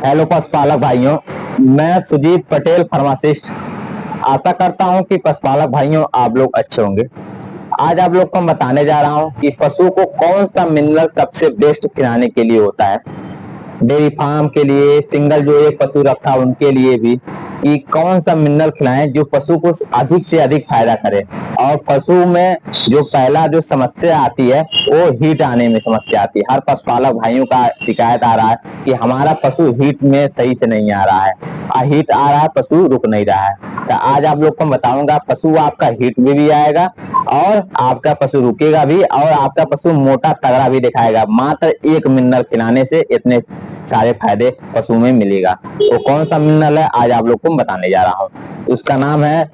Hello पशुपालक भाइयों, मैं सुजीत पटेल फार्मासिस्ट। आशा करता हूं कि पशुपालक भाइयों आप लोग अच्छे होंगे। आज आप लोग को बताने जा रहा हूं कि पशु को कौन सा मिनरल सबसे बेस्ट खिलाने के लिए होता है। डेयरी फार्म के लिए, सिंगल जो एक पशु रखा उनके लिए भी, कि कौन सा मिनरल खिलाएं जो पशु को अधिक से अधिक फायदा करे। और पशु में जो पहला जो समस्या आती है वो हीट आने में समस्या आती है। हर पशुपालक भाइयों का शिकायत आ रहा है कि हमारा पशु हीट में सही से नहीं आ रहा है, हीट आ रहा है, पशु रुक नहीं रहा है। तो आज आप लोग को बताऊंगा पशु आपका हीट में भी आएगा और आपका पशु रुकेगा भी और आपका पशु मोटा तगड़ा भी दिखाएगा। मात्र एक मिनरल खिलाने से इतने सारे फायदे पशु में मिलेगा। तो कौन सा मिनरल है आज आप लोग को बताने जा रहा हूँ। उसका नाम है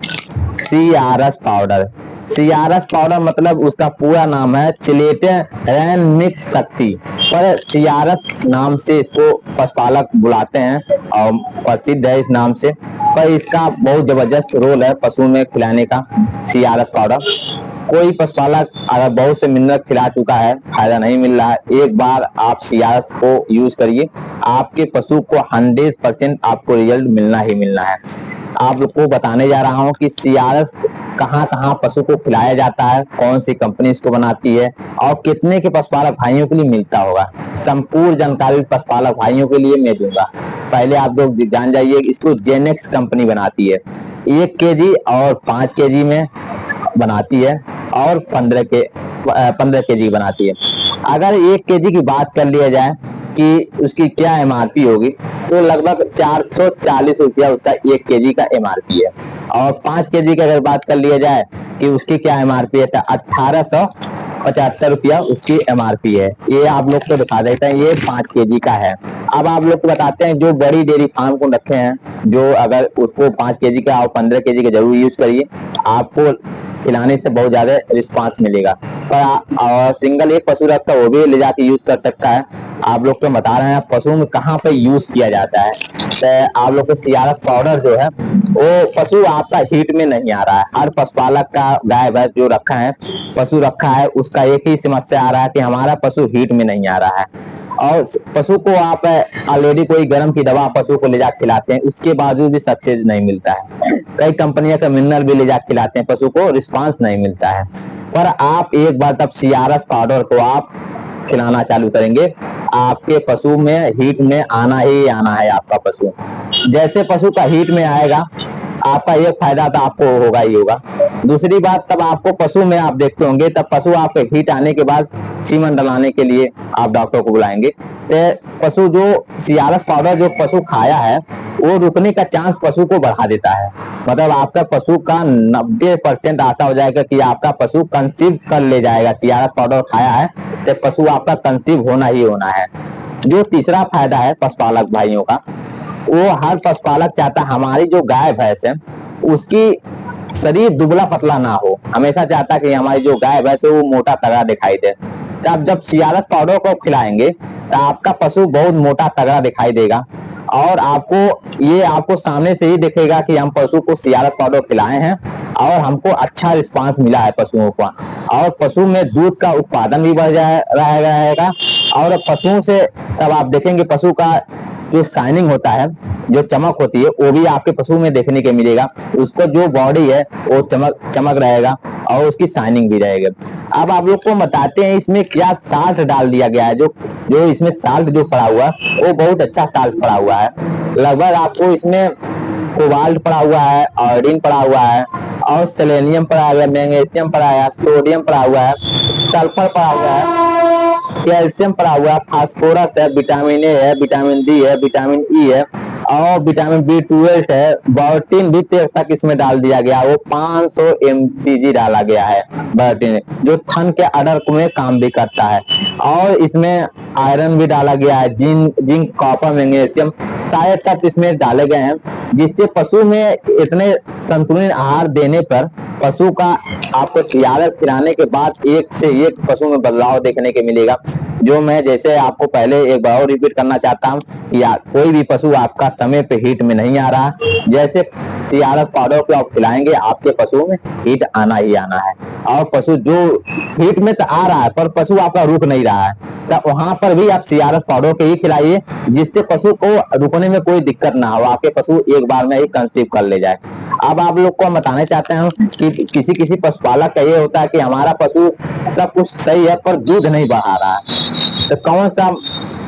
CRS पाउडर। CRS पाउडर मतलब उसका पूरा नाम है चिलेटेन मिक्स शक्ति, पर CRS नाम से इसको पशुपालक बुलाते हैं और प्रसिद्ध है इस नाम से। पर इसका बहुत जबरदस्त रोल है पशु में खिलाने का। CRS पाउडर कोई पशुपालक अगर बहुत से मिनरल खिला चुका है, फायदा नहीं मिल रहा है, एक बार आप CRS को यूज करिए, आपके पशु को 100% आपको रिजल्ट मिलना ही मिलना है। आप लोग को बताने जा रहा हूँ कि CRS कहाँ कहाँ पशु को खिलाया जाता है, कौन सी कंपनी इसको बनाती है और कितने के पशुपालक भाइयों के लिए मिलता होगा। संपूर्ण जानकारी पशुपालक भाइयों के लिए मैं दूंगा। पहले आप लोग जान जाइए, इसको जेनेक्स कंपनी बनाती है। 1 kg और 5 kg में बनाती है और 15 kg बनाती है। अगर 1 kg की बात कर लिया जाए कि उसकी क्या MRP होगी, तो लगभग 440 रुपया उसका 1 kg का MRP है। और 5 kg की अगर बात कर लिया जाए कि उसकी क्या MRP है, तो 1875 रुपया उसकी MRP है। ये आप लोग को दिखा देते हैं, ये 5 kg का है। अब आप लोग को बताते हैं जो बड़ी डेयरी फार्म को रखे हैं, जो अगर उसको 5 kg का और 15 kg का जरूर यूज करिए, आपको खिलाने से बहुत ज्यादा रिस्पांस मिलेगा। पर और सिंगल एक पशु रखता है वो भी ले जाके यूज कर सकता है। आप लोग को बता रहे हैं पशु में कहाँ पे यूज किया जाता है। तो आप लोग को CRS पाउडर जो है वो पशु आपका हीट में नहीं आ रहा है। हर पशुपालक का गाय भैंस जो रखा है, पशु रखा है, उसका एक ही समस्या आ रहा है कि हमारा पशु हीट में नहीं आ रहा है। और पशु को आप ऑलरेडी कोई गर्म की दवा पशु को ले जाकर खिलाते हैं, उसके बावजूद भी सक्सेस नहीं मिलता है। कई कंपनियां का मिनरल भी ले जाकर खिलाते हैं, पशु को रिस्पांस नहीं मिलता है। पर आप एक बार तब CRS पाउडर को आप खिलाना चालू करेंगे, आपके पशु में हीट में आना ही आना है। आपका पशु जैसे पशु का हीट में आएगा, आपका एक फायदा तो आपको होगा ही होगा। दूसरी बात, तब आपको पशु में आप देखते होंगे, तब पशु आपके हीट आने के बाद सीमन डलाने के लिए आप डॉक्टर को बुलाएंगे। तो पशु जो CRS पाउडर जो पशु खाया है वो रुकने का चांस पशु को बढ़ा देता है। मतलब आपका पशु का 90% आशा हो जाएगा कि आपका पशु कंसीव कर ले जाएगा। CRS पाउडर खाया है तो पशु आपका कंसीव होना ही होना है। जो तीसरा फायदा है पशुपालक भाइयों का, वो हर पशुपालक चाहता है हमारी जो गाय भैंस है उसकी शरीर दुबला पतला ना हो, हमेशा चाहता है कि हमारी जो गाय भैंस है वो मोटा तगड़ा दिखाई दे। तो आप जब CRS पाउडर को खिलाएंगे तो आपका पशु बहुत मोटा तगड़ा दिखाई देगा और आपको सामने से ही दिखेगा कि हम पशु को CRS पाउडर खिलाए हैं और हमको अच्छा रिस्पांस मिला है पशुओं का। और पशु में दूध का उत्पादन भी बढ़ रहेगा और पशुओं से तब आप देखेंगे पशु का जो शाइनिंग होता है, जो चमक होती है, वो भी आपके पशु में देखने के मिलेगा। उसको जो बॉडी है वो चमक रहेगा और उसकी शाइनिंग भी रहेगी। अब आप लोग को बताते हैं इसमें क्या साल्ट डाल दिया गया है। जो इसमें साल्ट जो पड़ा हुआ है वो बहुत अच्छा साल्ट पड़ा हुआ है। लगभग आपको इसमें कोबाल्ट पड़ा हुआ है, आयोडीन पड़ा हुआ है और सेलेनियम पड़ा हुआ है, मैग्नीशियम पड़ा है, सोडियम पड़ा हुआ है, सल्फर पड़ा हुआ है, कैल्शियम पड़ा हुआ है, फास्फोरस है, विटामिन ए है, विटामिन डी है, विटामिन ई है और विटामिन B12 है। बायोटिन भी तक इसमें डाल दिया गया, वो 500 mcg डाला गया है बायोटिन, जो थन के अडर में काम भी करता है। और इसमें आयरन भी डाला गया है, जिंक, कॉपर, मैग्नीशियम सारे तत्व इसमें डाले गए हैं, जिससे पशु में इतने संतुलित आहार देने पर पशु का आपको CRS खिलाने के बाद एक से एक पशु में बदलाव देखने के मिलेगा। जो मैं जैसे आपको पहले एक बार और रिपीट करना चाहता हूँ कि कोई भी पशु आपका समय पे हीट में नहीं आ रहा, जैसे सीआरएस पाउडर को आप खिलाएंगे, आपके पशुओं में हीट आना ही आना है। और पशु जो हीट में तो आ रहा है पर पशु आपका रुक नहीं रहा है, तो वहां पर भी आप सीआरएस पाउडर के ही खिलाइए, जिससे पशु को रुकने में कोई दिक्कत ना हो, आपके पशु एक बार में ही कंसीव कर ले जाए। अब आप लोग को हम बताना चाहते हैं कि किसी किसी पशुपालक का ये होता है कि हमारा पशु सब कुछ सही है पर दूध नहीं बढ़ा रहा है, तो कौन सा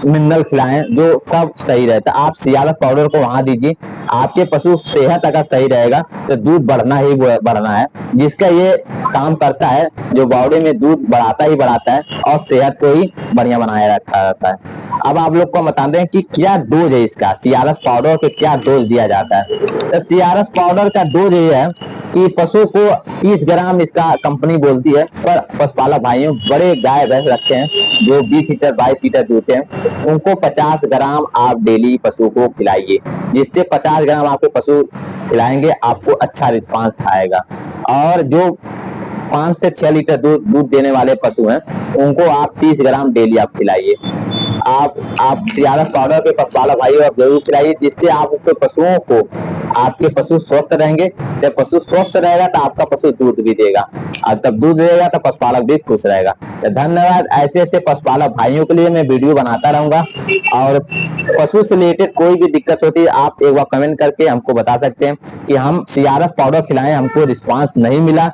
मिनरल खिलाएं जो सब सही रहता है। आप सीआरएस पाउडर को वहां दीजिए, आपके पशु सेहत अगर सही रहेगा तो दूध बढ़ना ही बढ़ना है, जिसका ये काम करता है, जो बॉडी में दूध बढ़ाता ही बढ़ाता है और सेहत को ही बढ़िया बनाए रखा रहता है। अब आप लोग को बता दें कि क्या डोज है इसका, सीआरएस पाउडर के क्या डोज दिया जाता है। तो सीआरएस पाउडर का डोज ये है कि पशु को 30 ग्राम इसका कंपनी बोलती है, पर पशुपालक भाइयों बड़े गाय भैंस रखते हैं जो 20 लीटर 22 लीटर दूध हैं, उनको 50 ग्राम आप डेली पशु को खिलाइए, जिससे 50 ग्राम आपके पशु खिलाएंगे आपको अच्छा रिस्पांस आएगा। और जो 5 से 6 लीटर दूध देने वाले पशु हैं उनको आप 30 ग्राम डेली आप खिलाइए। आप सीआरएस पाउडर के पशुपालक भाइयों आप जरूर खिलाइए, जिससे आप उसके पशुओं को, आपके पशु स्वस्थ रहेंगे। जब पशु स्वस्थ रहेगा तो आपका पशु दूध भी देगा, और जब दूध देगा तो पशुपालक भी खुश रहेगा। तो धन्यवाद। ऐसे ऐसे पशुपालक भाइयों के लिए मैं वीडियो बनाता रहूंगा, और पशु से रिलेटेड कोई भी दिक्कत होती है आप एक बार कमेंट करके हमको बता सकते हैं कि हम सीआरएस पाउडर खिलाएं, हमको रिस्पांस नहीं मिला,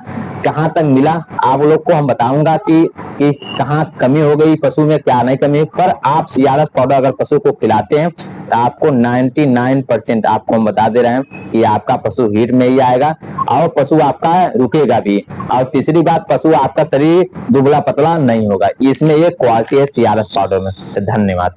कहाँ तक मिला, आप लोग को हम बताऊंगा कि कहाँ कमी हो गई पशु में, क्या नहीं कमी। पर आप सीआरएस पाउडर अगर पशु को खिलाते हैं तो आपको 99% आपको हम बता दे रहे हैं कि आपका पशु हीट में ही आएगा और पशु आपका रुकेगा भी। और तीसरी बात, पशु आपका शरीर दुबला पतला नहीं होगा। इसमें एक क्वालिटी है सीआरएस पाउडर में। धन्यवाद।